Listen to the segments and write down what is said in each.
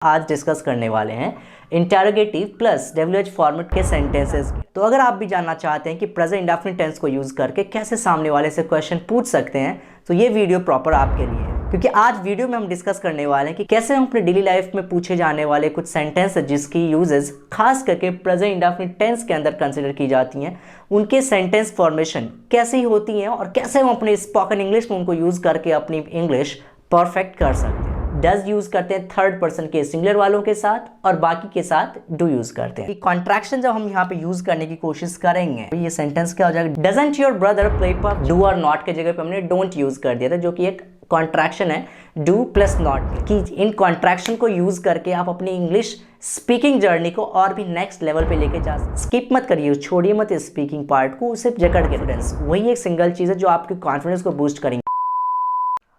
आज डिस्कस करने वाले हैं इंटरोगेटिव प्लस WH फॉर्मेट के सेंटेंसेस की। तो अगर आप भी जानना चाहते हैं कि प्रेजेंट इंडेफिनिट टेंस को यूज करके कैसे सामने वाले से क्वेश्चन पूछ सकते हैं तो ये वीडियो प्रॉपर आपके लिए है, क्योंकि आज वीडियो में हम डिस्कस करने वाले हैं कि कैसे हम अपने डेली लाइफ में पूछे जाने वाले कुछ सेंटेंस जिसकी यूजेस खास करके प्रेजेंट इंडेफिनिट टेंस के अंदर कंसिडर की जाती हैं, उनके सेंटेंस फॉर्मेशन कैसी होती हैं और कैसे हम अपने स्पोकन इंग्लिश में उनको यूज करके अपनी इंग्लिश परफेक्ट कर सकते हैं। डज यूज करते हैं थर्ड पर्सन के सिंगुलर वालों के साथ और बाकी के साथ डू यूज करते हैं। कॉन्ट्रैक्शन जब हम यहाँ पे यूज करने की कोशिश करेंगे तो ये सेंटेंस क्या हो जाएगा, doesn't your brother play pub, do और नॉट के जगह पे हमने डोंट यूज कर दिया था, जो कि एक कॉन्ट्रैक्शन है डू प्लस नॉट की। इन कॉन्ट्रैक्शन को यूज करके आप अपनी इंग्लिश स्पीकिंग जर्नी को और भी नेक्स्ट लेवल पे लेके जा सकते। स्किप मत करिए, छोड़िए मत स्पीकिंग पार्ट को, उसे जकड़ के फ्रेंड्स, वही एक सिंगल चीज है जो आपके कॉन्फिडेंस को बूस्ट करेंगे।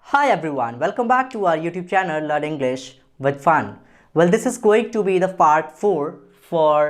Hi everyone, welcome back to our YouTube channel Learn English with Fun. Well, this is going to be the part 4 for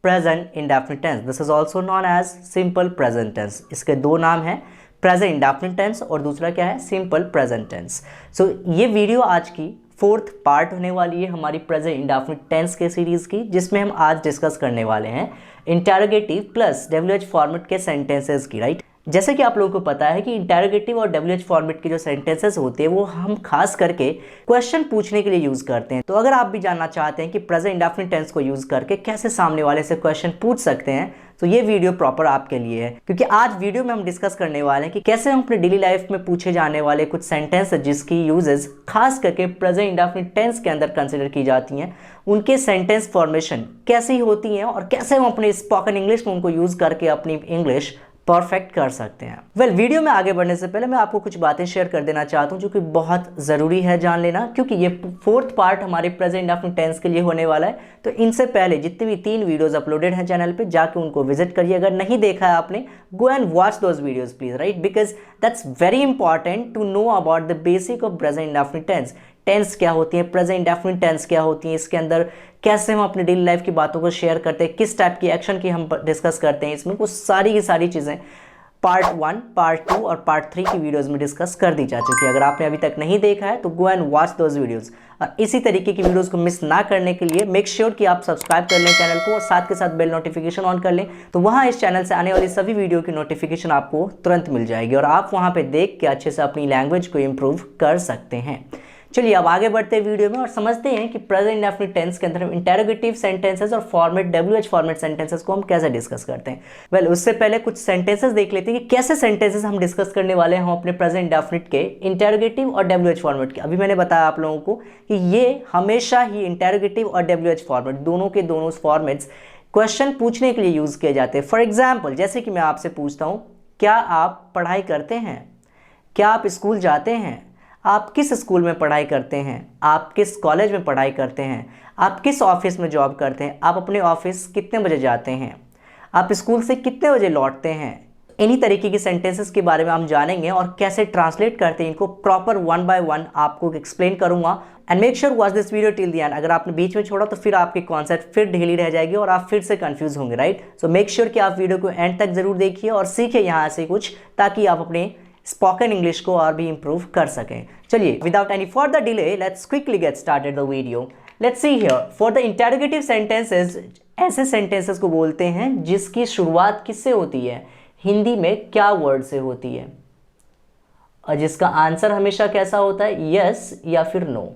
present indefinite tense. This is also known as simple present tense. इसके दो नाम हैं, present indefinite tense और दूसरा क्या है, simple present tense. So ये video आज की फोर्थ पार्ट होने वाली है हमारी प्रेजेंट इंडेफिनिट टेंस के सीरीज की, जिसमें हम आज डिस्कस करने वाले हैं इंटरोगेटिव प्लस WH फॉर्मेट के सेंटेंसेस की, राइट। जैसे कि आप लोगों को पता है कि इंटरोगेटिव और WH फॉर्मेट के जो सेंटेंसेस होते हैं वो हम खास करके क्वेश्चन पूछने के लिए यूज करते हैं। तो अगर आप भी जानना चाहते हैं कि प्रेजेंट इंडेफिनिट टेंस को यूज करके कैसे सामने वाले से क्वेश्चन पूछ सकते हैं तो ये वीडियो प्रॉपर आपके लिए है, क्योंकि आज वीडियो में हम डिस्कस करने वाले हैं कि कैसे हम अपने डेली लाइफ में पूछे जाने वाले कुछ सेंटेंस जिसकी यूजेस खास करके प्रेजेंट इंडेफिनिट टेंस के अंदर कंसिडर की जाती हैं, उनके सेंटेंस फॉर्मेशन कैसी होती हैं और कैसे हम अपने स्पोकन इंग्लिश में उनको यूज करके अपनी इंग्लिश परफेक्ट कर सकते हैं। वीडियो में आगे बढ़ने से पहले मैं आपको कुछ बातें शेयर कर देना चाहता हूं जो कि बहुत ज़रूरी है जान लेना, क्योंकि ये फोर्थ पार्ट हमारे प्रेजेंट इंडेफिनिट टेंस के लिए होने वाला है। तो इनसे पहले जितनी भी 3 वीडियोस अपलोडेड हैं चैनल पे, जाके उनको विजिट करिए। अगर नहीं देखा है आपने, go and watch those videos please, right, because that's very important to know about the basic of present indefinite tense. Tense क्या होती है, प्रेजेंट इंडेफिनिट टेंस क्या होती है, इसके अंदर कैसे हम अपने डेली लाइफ की बातों को शेयर करते हैं, किस टाइप की एक्शन की हम डिस्कस करते हैं, इसमें वो सारी की सारी चीज़ें पार्ट 1, पार्ट 2 और पार्ट 3 की वीडियोस में डिस्कस कर दी जा चुकी है। अगर आपने अभी तक नहीं देखा है तो गो एंड वॉच दोज वीडियोस। और इसी तरीके की वीडियोस को मिस ना करने के लिए मेक श्योर कि आप सब्सक्राइब कर लें चैनल को और साथ के साथ बेल नोटिफिकेशन ऑन कर लें, तो वहाँ इस चैनल से आने वाली सभी वीडियो की नोटिफिकेशन आपको तुरंत मिल जाएगी और आप वहाँ पर देख के अच्छे से अपनी लैंग्वेज को इम्प्रूव कर सकते हैं। चलिए अब आगे बढ़ते हैं वीडियो में और समझते हैं कि प्रेजेंट इंडेफिनिट टेंस के अंदर हम इंटरोगेटिव सेंटेंसेस और फॉर्मेट WH फॉर्मेट सेंटेंसेस को हम कैसे डिस्कस करते हैं। उससे पहले कुछ सेंटेंसेस देख लेते हैं कि कैसे सेंटेंसेस हम डिस्कस करने वाले हैं हम अपने प्रेजेंट इंडेफिनिट के इंटरोगेटिव और WH फॉर्मेट के। अभी मैंने बताया आप लोगों को कि ये हमेशा ही इंटरोगेटिव और WH फॉर्मेट दोनों के दोनों फॉर्मेट्स क्वेश्चन पूछने के लिए यूज किए जाते हैं। फॉर एग्जाम्पल, जैसे कि मैं आपसे पूछता हूँ, क्या आप पढ़ाई करते हैं, क्या आप स्कूल जाते हैं, आप किस स्कूल में पढ़ाई करते हैं, आप किस कॉलेज में पढ़ाई करते हैं, आप किस ऑफिस में जॉब करते हैं, आप अपने ऑफिस कितने बजे जाते हैं, आप स्कूल से कितने बजे लौटते हैं। इन्हीं तरीके की सेंटेंसेस के बारे में हम जानेंगे और कैसे ट्रांसलेट करते हैं इनको प्रॉपर 1 by 1 आपको एक्सप्लेन करूंगा। And make sure watch this video till the end. अगर आपने बीच में छोड़ा तो फिर आपकी कॉन्सेप्ट फिर ढीली रह जाएगी और आप फिर से कंफ्यूज होंगे, राइट। सो मेक श्योर कि आप वीडियो को एंड तक जरूर देखिए और सीखिए यहाँ से कुछ, ताकि आप अपने स्पोकन इंग्लिश को और भी इंप्रूव कर सकें। चलिए without any further delay let's quickly get started the video. Let's see here for the interrogative sentences, ऐसे सेंटेंसेस को बोलते हैं जिसकी शुरुआत किससे होती है, हिंदी में क्या वर्ड से होती है, और जिसका आंसर हमेशा कैसा होता है, यस या फिर नो।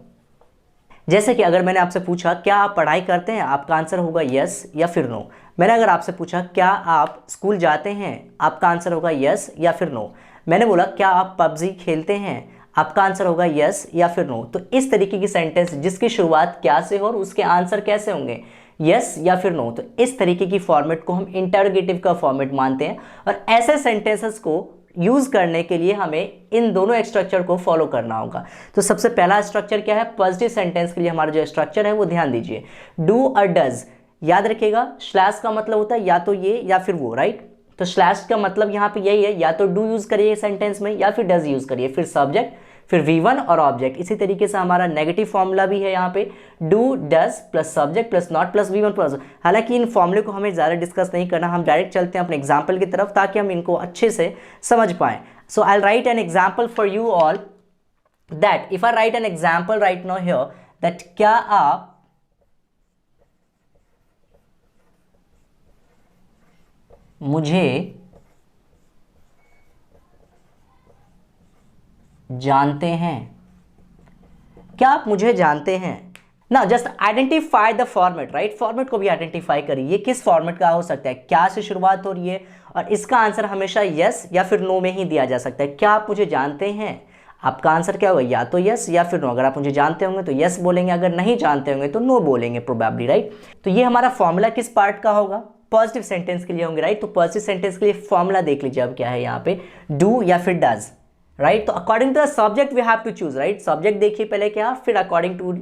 जैसे कि अगर मैंने आपसे पूछा क्या आप पढ़ाई करते हैं, आपका आंसर होगा यस या फिर नो। मैंने अगर आपसे पूछा क्या आप स्कूल जाते हैं, आपका आंसर होगा यस या फिर नो। मैंने बोला क्या आप पबजी खेलते हैं, आपका आंसर होगा यस या फिर नो। तो इस तरीके की सेंटेंस जिसकी शुरुआत क्या से हो और उसके आंसर कैसे होंगे, यस या फिर नो, तो इस तरीके की फॉर्मेट को हम इंटरोगेटिव का फॉर्मेट मानते हैं। और ऐसे सेंटेंसेस को यूज करने के लिए हमें इन दोनों स्ट्रक्चर को फॉलो करना होगा। तो सबसे पहला स्ट्रक्चर क्या है, पॉजिटिव सेंटेंस के लिए हमारा जो स्ट्रक्चर है वो ध्यान दीजिए, डू और डज। याद रखिएगा स्लैश का मतलब होता है या तो ये या फिर वो, राइट। तो स्लैश का मतलब यहाँ पे यही है, या तो डू यूज करिए सेंटेंस में या फिर डज यूज करिए, फिर सब्जेक्ट, फिर V1 और ऑब्जेक्ट। इसी तरीके से हमारा नेगेटिव फॉर्मूला भी है यहाँ पे, do does plus subject plus not plus V1 plus. हालांकि इन फॉर्मूले को हमें ज़्यादा डिस्कस नहीं करना, हम डायरेक्ट चलते हैं अपने एग्जाम्पल की तरफ ताकि हम इनको अच्छे से समझ पाएं। So I write an example for you all that if I write an example right now here that क्या आप मुझे जानते हैं। क्या आप मुझे जानते हैं? ना just identify the format, right? Format को भी आइडेंटिफाई करिए, ये किस फॉर्मेट का हो सकता है, क्या से शुरुआत हो रही है, और इसका आंसर हमेशा यस या फिर नो में ही दिया जा सकता है। क्या आप मुझे जानते हैं? आपका आंसर क्या होगा, या तो यस या फिर नो। अगर आप मुझे जानते होंगे तो यस बोलेंगे, अगर नहीं जानते होंगे तो नो बोलेंगे प्रोबेबली, राइट? तो ये हमारा फॉर्मूला किस पार्ट का होगा, पॉजिटिव सेंटेंस के लिए होंगे, राइट? तो पॉजिटिव सेंटेंस के लिए फॉर्मूला देख लीजिए अब क्या है यहाँ पे, डू या फिर डज, राइट? तो according to the subject we have to choose, right? Subject देखिए पहले क्या, फिर according to,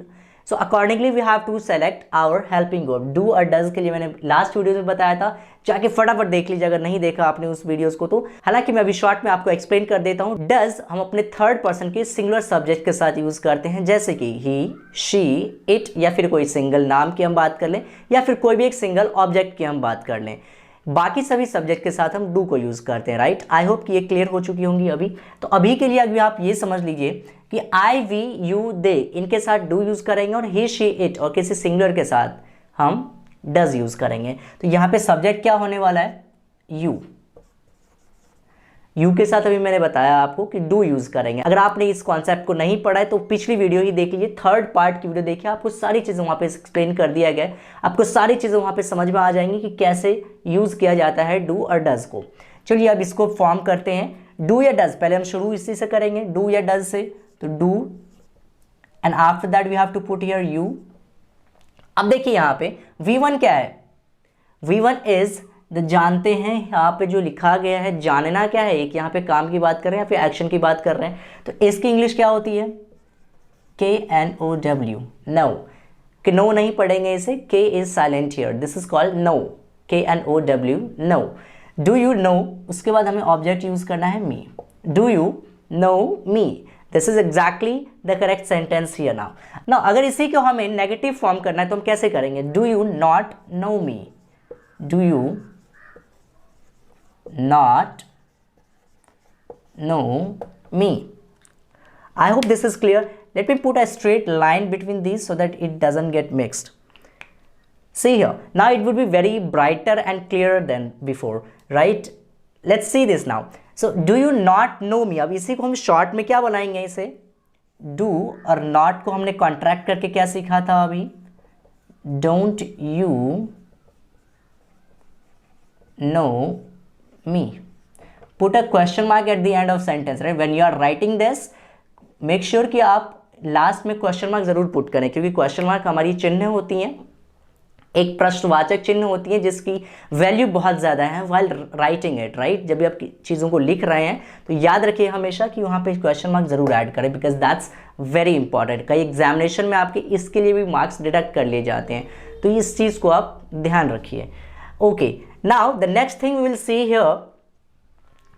so accordingly we have to select our helping verb. Do और डज के लिए मैंने लास्ट वीडियो में बताया था, जाके फटाफट देख लीजिए अगर नहीं देखा आपने उस वीडियोस को तो। हालांकि मैं अभी शॉर्ट में आपको एक्सप्लेन कर देता हूं। डज हम अपने थर्ड पर्सन के सिंगुलर सब्जेक्ट के साथ यूज करते हैं, जैसे कि ही, शी, इट, या फिर कोई सिंगल नाम की हम बात कर लें, या फिर कोई भी एक सिंगल ऑब्जेक्ट की हम बात कर लें। बाकी सभी सब्जेक्ट के साथ हम डू को यूज करते हैं, राइट? आई होप कि ये क्लियर हो चुकी होंगी अभी। तो अभी के लिए अभी आप ये समझ लीजिए कि आई, वी, यू, दे, इनके साथ डू यूज करेंगे, और ही, शी, इट और किसी सिंगुलर के साथ हम डज यूज करेंगे। तो यहाँ पे सब्जेक्ट क्या होने वाला है, यू। यू के साथ अभी मैंने बताया आपको कि डू यूज करेंगे। अगर आपने इस कॉन्सेप्ट को नहीं पढ़ा है तो पिछली वीडियो ही देख लीजिए, थर्ड पार्ट की वीडियो देखिए, आपको सारी चीजें वहां पे एक्सप्लेन कर दिया गया है। आपको सारी चीजें वहां पे समझ में आ जाएंगी कि कैसे यूज किया जाता है डू और डज को। चलिए अब इसको फॉर्म करते हैं, डू या डज। पहले हम शुरू इसी से करेंगे, डू या डज से। तो do and after that we have to put here you. अब देखिए यहाँ पे V1 क्या है, V1 इज द जानते हैं। यहाँ पे जो लिखा गया है जानना क्या है, एक यहाँ पे काम की बात कर रहे हैं या फिर एक्शन की बात कर रहे हैं। तो इसकी इंग्लिश क्या होती है, KNOW, नो। कि नो नहीं पढ़ेंगे इसे, K is silent here, this is called no, KNOW, no. Do you know, उसके बाद हमें ऑब्जेक्ट यूज करना है me. Do you know me, this is exactly the correct sentence here now. Now अगर इसी को हमें नेगेटिव फॉर्म करना है तो हम कैसे करेंगे, do you not know me, do you not know me. I hope this is clear. Let me put a straight line between these so that it doesn't get mixed. See here, now it would be very brighter and clearer than before, right? Let's see this now. So do you not know me, अब इसी को हम short में क्या बनाएंगे, इसे do और not को हमने कॉन्ट्रैक्ट करके क्या सीखा था अभी, don't you know me. Put a question mark at the end of sentence, right? When you are writing this, make sure कि आप लास्ट में क्वेश्चन मार्क जरूर पुट करें, क्योंकि क्वेश्चन मार्क हमारी चिन्ह होती हैं, एक प्रश्नवाचक चिन्ह होती है जिसकी वैल्यू बहुत ज़्यादा है while writing it, right? जब भी आप चीज़ों को लिख रहे हैं तो याद रखिए हमेशा कि वहाँ पे क्वेश्चन मार्क जरूर ऐड करें, बिकॉज दैट्स वेरी इंपॉर्टेंट। कई एग्जामिनेशन में आपके इसके लिए भी मार्क्स डिडक्ट कर लिए जाते हैं, तो इस चीज़ को आप ध्यान रखिए। Okay, now the next thing we will see here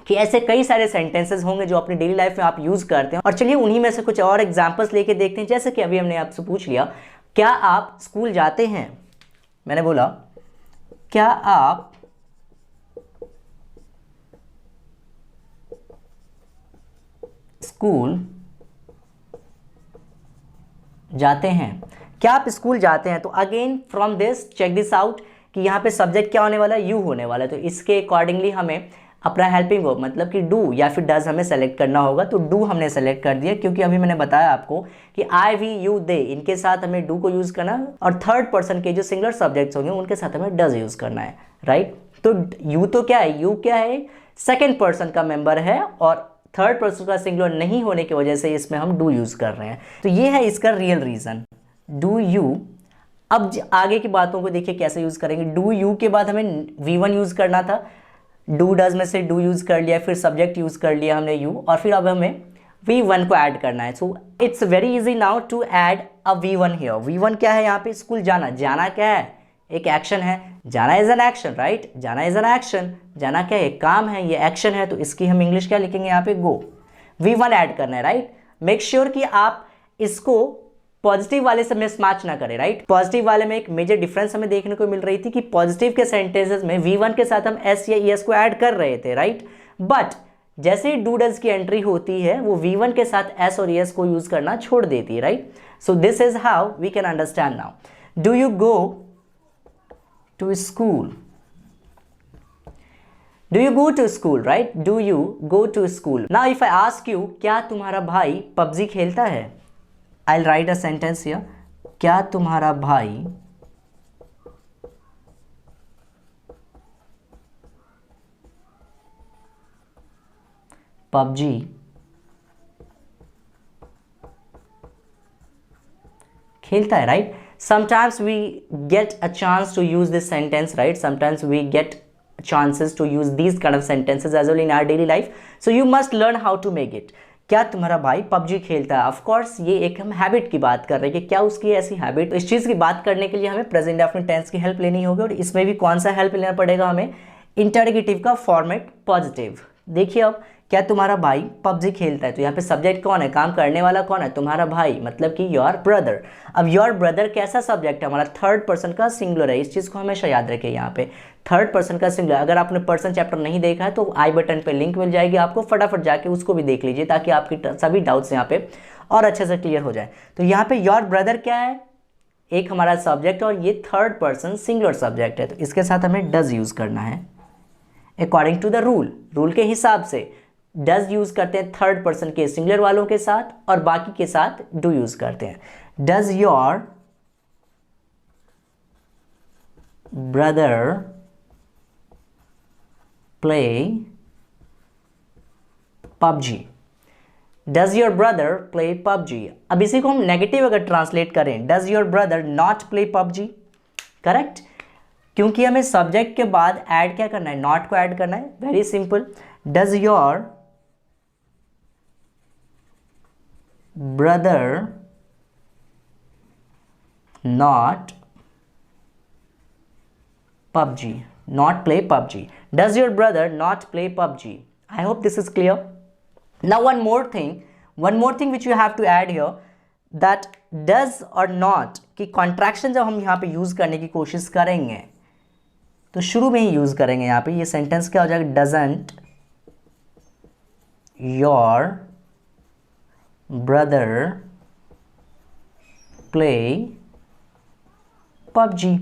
कि ऐसे कई सारे सेंटेंसेस होंगे जो अपनी डेली लाइफ में आप यूज करते हैं, और चलिए उन्हीं में से कुछ और एग्जांपल्स लेके देखते हैं। जैसे कि अभी हमने आपसे पूछ लिया, क्या आप स्कूल जाते हैं? मैंने बोला क्या आप स्कूल जाते हैं? क्या आप स्कूल जाते हैं? तो again from this check this out कि यहाँ पे सब्जेक्ट क्या होने वाला है, यू होने वाला है। तो इसके अकॉर्डिंगली हमें अपना हेल्पिंग वर्ब मतलब कि डू या फिर डज हमें सेलेक्ट करना होगा। तो डू हमने सेलेक्ट कर दिया, क्योंकि अभी मैंने बताया आपको कि आई, वी, यू, दे, इनके साथ हमें डू को यूज करना, और थर्ड पर्सन के जो सिंगुलर सब्जेक्ट्स होंगे उनके साथ हमें डज यूज करना है, राइट? तो यू तो क्या है, यू क्या है, सेकेंड पर्सन का मेंबर है, और थर्ड पर्सन का सिंगुलर नहीं होने की वजह से इसमें हम डू यूज कर रहे हैं। तो ये है इसका रियल रीजन, डू यू। अब आगे की बातों को देखिए कैसे यूज करेंगे। डू यू के बाद हमें V1 यूज करना था, डू डज में से डू यूज कर लिया, फिर सब्जेक्ट यूज कर लिया हमने यू, और फिर अब हमें V1 को ऐड करना है। So it's very easy now to add a V1 here. V1 क्या है यहाँ पे, स्कूल जाना। जाना क्या है, एक एक्शन है, जाना इज एन एक्शन, राइट? जाना इज एन एक्शन, जाना क्या है, एक काम है, ये एक्शन है, तो इसकी हम इंग्लिश क्या लिखेंगे यहाँ पे, गो। V1 ऐड करना है, राइट? मेक श्योर कि आप इसको पॉजिटिव वाले से मिसमैच ना करें, राइट? पॉजिटिव वाले में एक मेजर डिफरेंस हमें देखने को मिल रही थी कि पॉजिटिव के सेंटेंसेस में V1 के साथ हम S या ES को ऐड कर रहे थे, राइट? बट जैसे ही डू डज की एंट्री होती है वो V1 के साथ S और ES को यूज करना छोड़ देती है, right? So this is how we can understand now. Do you go to school? Do you go to school, right, do you go to school. Now if I ask you, क्या तुम्हारा भाई PUBG खेलता है, I will write a sentence here, क्या तुम्हारा भाई PUBG खेलता है, right. Sometimes we get a chance to use this sentence, right? Sometimes we get chances to use these kind of sentences as well in our daily life. So you must learn how to make it. क्या तुम्हारा भाई PUBG खेलता है? Of course ये एक हम habit की बात कर रहे हैं कि क्या उसकी ऐसी हैबिट। तो इस चीज़ की बात करने के लिए हमें प्रेजेंट इंडेफिनिट टेंस की हेल्प लेनी होगी, और इसमें भी कौन सा हेल्प लेना पड़ेगा हमें, इंटरोगेटिव का फॉर्मेट पॉजिटिव। देखिए अब, क्या तुम्हारा भाई पबजी खेलता है, तो यहाँ पे सब्जेक्ट कौन है, काम करने वाला कौन है, तुम्हारा भाई, मतलब कि योर ब्रदर। अब योर ब्रदर कैसा सब्जेक्ट है हमारा, थर्ड पर्सन का सिंगुलर है, इस चीज़ को हमेशा याद रखें। यहाँ पे थर्ड पर्सन का सिंगुलर। अगर आपने पर्सन चैप्टर नहीं देखा है तो आई बटन पे लिंक मिल जाएगी आपको, फटाफट जाके उसको भी देख लीजिए ताकि आपकी सभी डाउट्स यहाँ पे और अच्छे से क्लियर हो जाए। तो यहाँ पे योर ब्रदर क्या है, एक हमारा सब्जेक्ट, और ये थर्ड पर्सन सिंगुलर सब्जेक्ट है, तो इसके साथ हमें डज यूज़ करना है अकॉर्डिंग टू द रूल के हिसाब से। डज यूज करते हैं थर्ड पर्सन के सिंगुलर वालों के साथ, और बाकी के साथ डू यूज करते हैं। Does your brother play PUBG, does your brother play PUBG. अब इसी को हम नेगेटिव अगर ट्रांसलेट करें, does your brother not play PUBG, correct, क्योंकि हमें सब्जेक्ट के बाद ऐड क्या करना है, नॉट को ऐड करना है। Very simple, does your brother not PUBG, not play PUBG. Does your brother not play PUBG? I hope this is clear. Now one more thing which you have to add here, that does or not की contraction जब हम यहाँ पे use करने की कोशिश करेंगे तो शुरू में ही यूज करेंगे। यहाँ पे ये सेंटेंस क्या हो जाएगा, doesn't your brother play PUBG,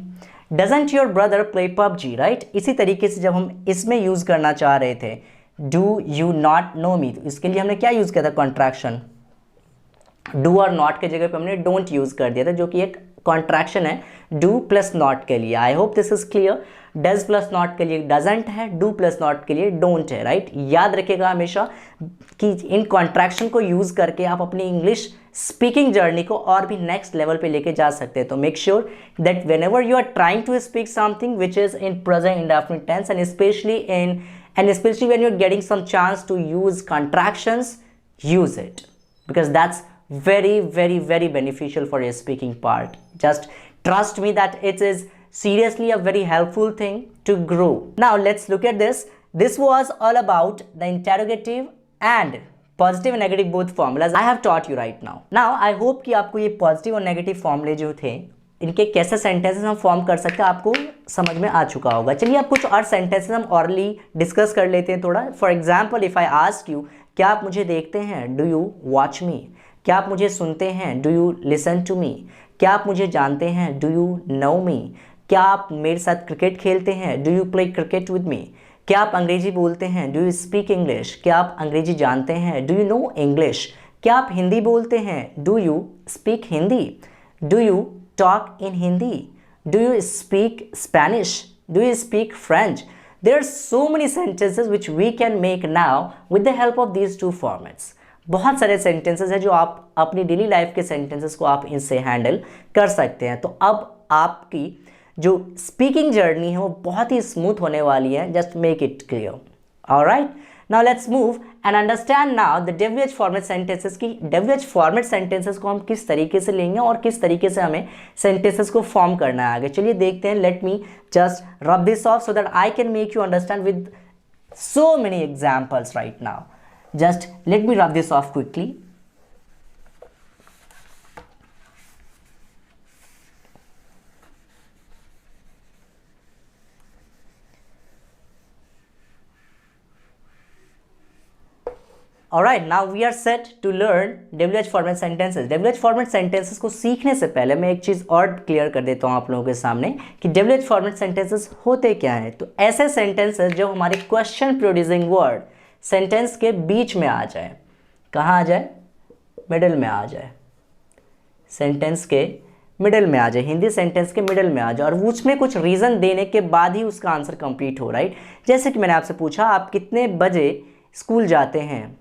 doesn't your brother play PUBG, right. इसी तरीके से जब हम इसमें यूज करना चाह रहे थे डू यू नॉट नो मी, तो इसके लिए हमने क्या यूज किया था, कॉन्ट्रैक्शन। डू और नॉट के जगह पे हमने डोंट यूज कर दिया था, जो कि एक कॉन्ट्रैक्शन है डू प्लस नॉट के लिए। आई hope this is clear. Does plus not के लिए डजेंट है, डू प्लस नॉट के लिए डोंट है, राइट। याद रखिएगा हमेशा कि इन कॉन्ट्रैक्शन को यूज करके आप अपनी इंग्लिश स्पीकिंग जर्नी को और भी नेक्स्ट लेवल पे लेके जा सकते हैं। तो make sure that whenever you are trying to speak something which is in present indefinite tense, and especially when you're getting some chance to use contractions, use it, because that's very, very, very beneficial for your speaking part. Just trust me that it is seriously a very helpful thing to grow. Now let's look at this. This was all about the interrogative and positive and negative both formulas I have taught you right now. Now I hope कि आपको ये positive और negative formula जो थे इनके कैसे sentences हम form कर सकते हैं आपको समझ में आ चुका होगा। चलिए अब कुछ और सेंटेंसेस हम ऑरली डिस्कस कर लेते हैं थोड़ा। For example if I ask you, क्या आप मुझे देखते हैं, डू यू वॉच मी। क्या आप मुझे सुनते हैं, do you listen to me. क्या आप मुझे जानते हैं, डू यू नो मी। क्या आप मेरे साथ क्रिकेट खेलते हैं, do you play cricket with me. क्या आप अंग्रेजी बोलते हैं, डू यू स्पीक इंग्लिश। क्या आप अंग्रेजी जानते हैं, डू यू नो इंग्लिश। क्या आप हिंदी बोलते हैं, do you speak Hindi. Do you talk in Hindi? Do you speak Spanish? Do you speak French? There are so many sentences which we can make now with the help of these two formats. बहुत सारे sentences हैं जो आप अपनी daily life के sentences को आप इनसे हैंडल कर सकते हैं। तो अब आपकी जो स्पीकिंग जर्नी है वो बहुत ही स्मूथ होने वाली है। Just make it clear. Alright, now let's move and understand now the WH format sentences की WH फॉर्मेट सेंटेंसेस को हम किस तरीके से लेंगे और किस तरीके से हमें सेंटेंसेस को फॉर्म करना है आगे। चलिए देखते हैं। Let me just rub this off so that I can make you understand with so many examples right now. Just let me rub this off quickly. Alright, now we are set to learn WH format sentences. WH format sentences को सीखने से पहले मैं एक चीज़ और clear कर देता हूँ आप लोगों के सामने कि WH फॉर्मेट सेंटेंसेस होते क्या हैं। तो ऐसे सेंटेंसेस जो हमारे क्वेश्चन प्रोड्यूसिंग वर्ड सेंटेंस के बीच में आ जाए, कहाँ आ जाए, मिडिल में आ जाए, सेंटेंस के मिडिल में आ जाए, हिंदी सेंटेंस के मिडिल में आ जाए, और उसमें कुछ रीज़न देने के बाद ही उसका आंसर कंप्लीट हो, राइट। जैसे कि मैंने आपसे पूछा आप कितने बजे स्कूल जाते हैं,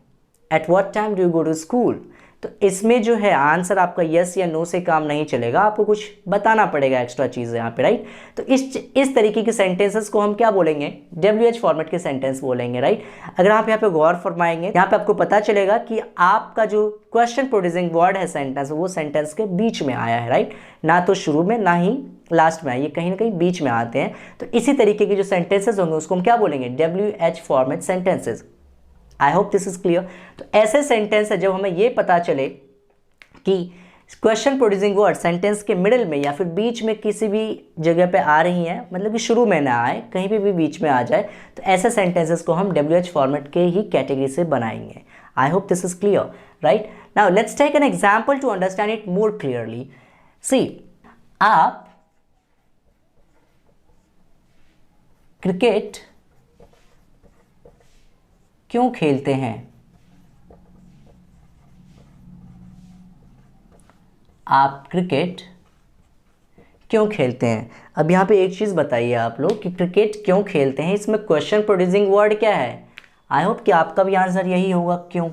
at what time do you go to school. तो इसमें जो है आंसर आपका यस या नो से काम नहीं चलेगा, आपको कुछ बताना पड़ेगा एक्स्ट्रा चीज़ यहाँ पे, राइट। तो इस तरीके के सेंटेंसेस को हम क्या बोलेंगे, WH फॉर्मेट के सेंटेंस बोलेंगे, राइट। अगर आप यहाँ पे गौर फरमाएंगे, यहाँ पे आपको पता चलेगा कि आपका जो क्वेश्चन प्रोड्यूसिंग वर्ड है सेंटेंस, वो सेंटेंस के बीच में आया है, राइट, ना तो शुरू में ना ही लास्ट में आए, ये कहीं ना कहीं बीच में आते हैं। तो इसी तरीके के जो सेंटेंसेस होंगे उसको हम क्या बोलेंगे, WH format sentences. I hope this is clear. तो ऐसे सेंटेंस है जब हमें ये पता चले कि क्वेश्चन प्रोड्यूसिंग वर्ड सेंटेंस के मिडिल में या फिर बीच में किसी भी जगह पे आ रही हैं, मतलब कि शुरू में ना आए, कहीं पे भी बीच में आ जाए, तो ऐसे सेंटेंसेस को हम WH फॉर्मेट के ही कैटेगरी से बनाएंगे। I hope this is clear, right. Now let's take an example to understand it more clearly. See, आप क्रिकेट क्यों खेलते हैं, आप क्रिकेट क्यों खेलते हैं। अब यहाँ पे एक चीज़ बताइए आप लोग कि क्रिकेट क्यों खेलते हैं, इसमें क्वेश्चन प्रोड्यूसिंग वर्ड क्या है। आई होप कि आपका भी आंसर यही होगा, क्यों।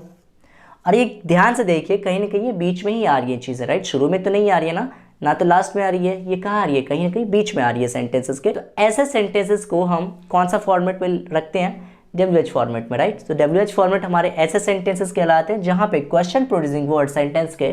और ये ध्यान से देखिए, कहीं ना कहीं ये बीच में ही आ रही है चीज़ें, राइट, शुरू में तो नहीं आ रही है ना तो लास्ट में आ रही है, ये कहाँ आ रही है, कहीं ना कहीं बीच में आ रही है सेंटेंसेस के। तो ऐसे सेंटेंसेस को हम कौन सा फॉर्मेट में रखते हैं, WH फॉर्मेट में, राइट। तो WH फॉर्मेट हमारे ऐसे सेंटेंसेस कहलाते हैं जहाँ पे क्वेश्चन प्रोड्यूसिंग वर्ड सेंटेंस के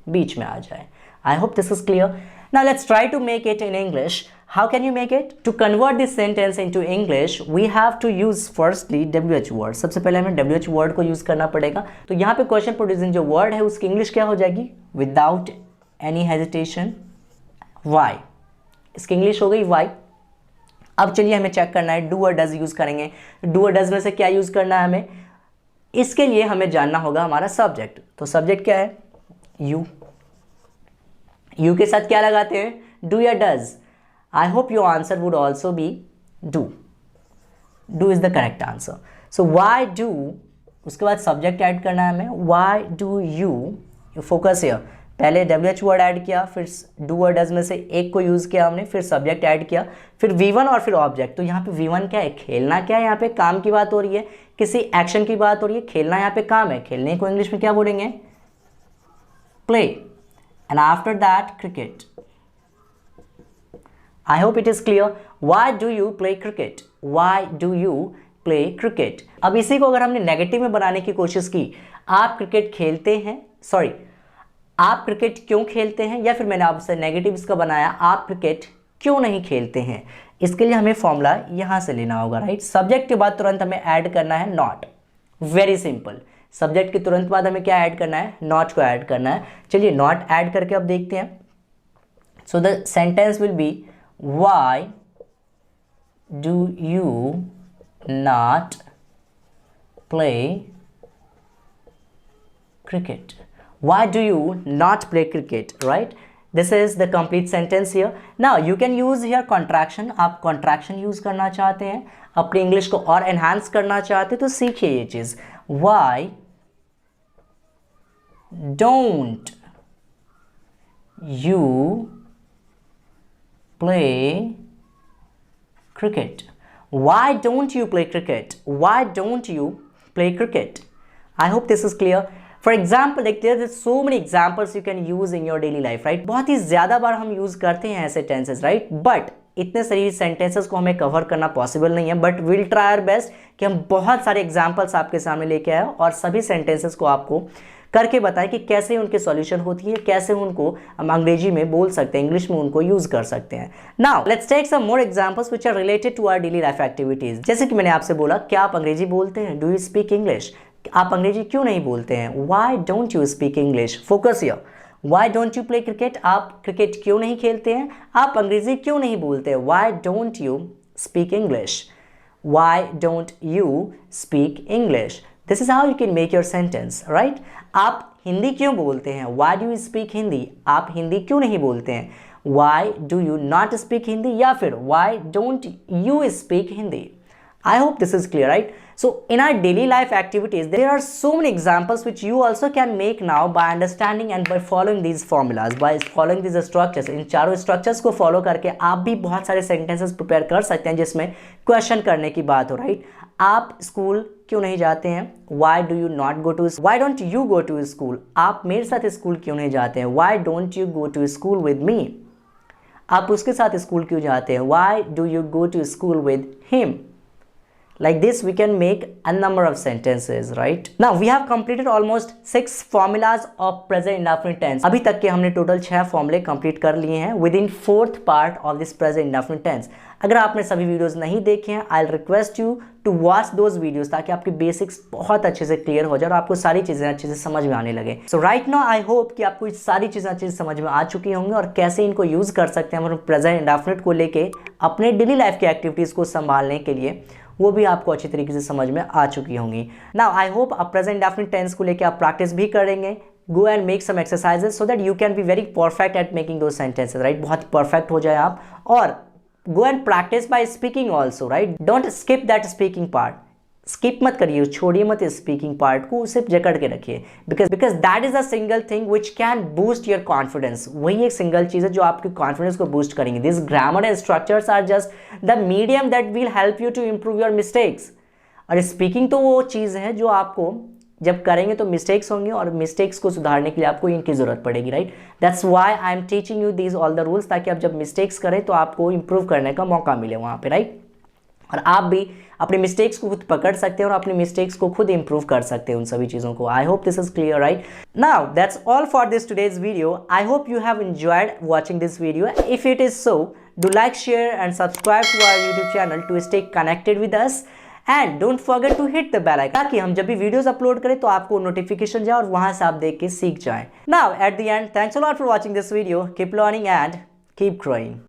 बीच में आ जाए। I hope this is clear. Now let's try to make it in English. How can you make it? To convert this sentence into English we have to use firstly WH word. सबसे पहले हमें WH word को use करना पड़ेगा। तो यहाँ पे question producing जो वर्ड है उसकी इंग्लिश क्या हो जाएगी, विदाउट एनी हेजिटेशन, वाई। इसकी इंग्लिश हो गई वाई। अब चलिए हमें चेक करना है, डू और डज यूज करेंगे। डू और डज में से क्या यूज करना है हमें, इसके लिए हमें जानना होगा हमारा सब्जेक्ट। तो सब्जेक्ट क्या है, यू। यू के साथ क्या लगाते हैं, डू या does. I hope your answer would also be do. Do is the correct answer. So why do, उसके बाद सब्जेक्ट ऐड करना है हमें, why do you focus here. पहले WH वर्ड ऐड किया, फिर डू और डज में से एक को यूज़ किया हमने, फिर सब्जेक्ट ऐड किया, फिर V1 और फिर ऑब्जेक्ट। तो यहाँ पे V1 क्या है, खेलना क्या है, यहाँ पे काम की बात हो रही है, किसी एक्शन की बात हो रही है। खेलना यहाँ पे काम है, खेलने को इंग्लिश में क्या बोलेंगे, play. And after that cricket. I hope it is clear. Why do you play cricket, why do you play cricket. अब इसी को अगर हमने नेगेटिव में बनाने की कोशिश की, आप क्रिकेट खेलते हैं, सॉरी, आप क्रिकेट क्यों खेलते हैं, या फिर मैंने आपसे नेगेटिव इसका बनाया, आप क्रिकेट क्यों नहीं खेलते हैं। इसके लिए हमें फॉर्मूला यहाँ से लेना होगा, राइट। सब्जेक्ट के बाद तुरंत हमें ऐड करना है नॉट। Very simple. सब्जेक्ट के तुरंत बाद हमें क्या ऐड करना है, नॉट को ऐड करना है। चलिए नॉट ऐड करके अब देखते हैं। So the sentence will be, why do you not play cricket? Why do you not play cricket, right? This is the complete sentence here. Now you can use here contraction. आप contraction use करना चाहते हैं, अपनी English को और enhance करना चाहते हैं, तो सीखिए ये चीज़। Why don't you play cricket? Why don't you play cricket? Why don't you play cricket? I hope this is clear. For example, like there are so many examples you can use in your daily life, right? बहुत ही ज़्यादा बार हम use करते हैं ऐसे tenses, right? But इतने सारी sentences को हमें कवर करना पॉसिबल नहीं है, but will try our best कि हम बहुत सारे एग्जाम्पल्स आपके सामने लेके आए और सभी सेंटेंसेस को आपको करके बताएं कि कैसे उनके सॉल्यूशन होती है, कैसे उनको हम अंग्रेजी में बोल सकते हैं, इंग्लिश में उनको यूज़ कर सकते हैं। Now let's take some more examples which are related to our daily life activities. जैसे कि मैंने आपसे बोला, क्या आप अंग्रेजी बोलते हैं, डू यू स्पीक इंग्लिश। आप अंग्रेजी क्यों नहीं बोलते हैं, why don't you speak English. Focus here. Why don't you play cricket, आप क्रिकेट क्यों नहीं खेलते हैं, आप अंग्रेजी क्यों नहीं बोलते हैं, why don't you speak English, why don't you speak English. This is how you can make your sentence, right. आप हिंदी क्यों बोलते हैं, why do you speak Hindi, आप हिंदी क्यों नहीं बोलते हैं, why do you not speak Hindi, या फिर why don't you speak Hindi. I hope this is clear, right? So in our daily life activities, there are so many examples which you also can make now by understanding and by following these formulas, by following these structures. इन चारों structures को follow करके आप भी बहुत सारे sentences prepare कर सकते हैं जिसमें question करने की बात हो, right? आप स्कूल क्यों नहीं जाते हैं, why do you not go to, why don't you go to school, आप मेरे साथ स्कूल क्यों नहीं जाते हैं, why don't you go to school with me, आप उसके साथ स्कूल क्यों जाते हैं, why do you go to school with him। Like this we can make a number of sentences, right? Now we have completed almost 6 formulas of present indefinite tense. अभी तक के हमने टोटल 6 फॉर्मूले कंप्लीट कर लिए हैं within 4th part of this present indefinite tense. अगर आपने सभी वीडियोस नहीं देखे हैं, I'll request you to watch those videos ताकि आपकी बेसिक्स बहुत अच्छे से क्लियर हो जाए और आपको सारी चीज़ें अच्छे से समझ में आने लगे। So right now I hope कि आपको सारी चीज़ें अच्छे से समझ में आ चुकी होंगी और कैसे इनको यूज़ कर सकते हैं हम प्रेजेंट इंडेफिनिट को लेके अपने डेली लाइफ की एक्टिविटीज़ को संभालने के लिए, वो भी आपको अच्छी तरीके से समझ में आ चुकी होंगी। नाउ आई होप आप प्रेजेंट इंडेफिनिट टेंस को लेके आप प्रैक्टिस भी करेंगे। Go and make some exercises so that you can be very perfect at making those sentences, right. बहुत परफेक्ट हो जाए आप, और go and practice by speaking also, right. Don't skip that speaking part, skip मत करिए, छोड़िए मत speaking part को, उसे जकड़ के रखिए, because that is a single thing which can boost your confidence. वही एक सिंगल चीज़ है जो आपके कॉन्फिडेंस को बूस्ट करेंगे। This grammar and structures are just the medium that will help you to improve your mistakes. और स्पीकिंग तो वो चीज़ है जो आपको जब करेंगे तो मिस्टेक्स होंगे, और मिस्टेक्स को सुधारने के लिए आपको इनकी जरूरत पड़ेगी, right. That's why I am teaching you these all the rules, ताकि आप जब मिस्टेक्स करें तो आपको इंप्रूव करने का मौका मिले वहाँ पे, राइट। और आप भी अपने मिस्टेक्स को खुद पकड़ सकते हैं और अपने मिस्टेक्स को खुद इंप्रूव कर सकते हैं उन सभी चीज़ों को। I hope this is clear, right. Now that's all for this today's video. I hope you have enjoyed watching this video. If it is so, do like, share and subscribe to our YouTube channel to stay connected with us, and don't forget to hit the bell icon, ताकि हम जब भी videos upload करें तो आपको notification जाए और वहां से आप देख के सीख जाएं। Now at the end, thanks a lot for watching this video. Keep learning and keep growing.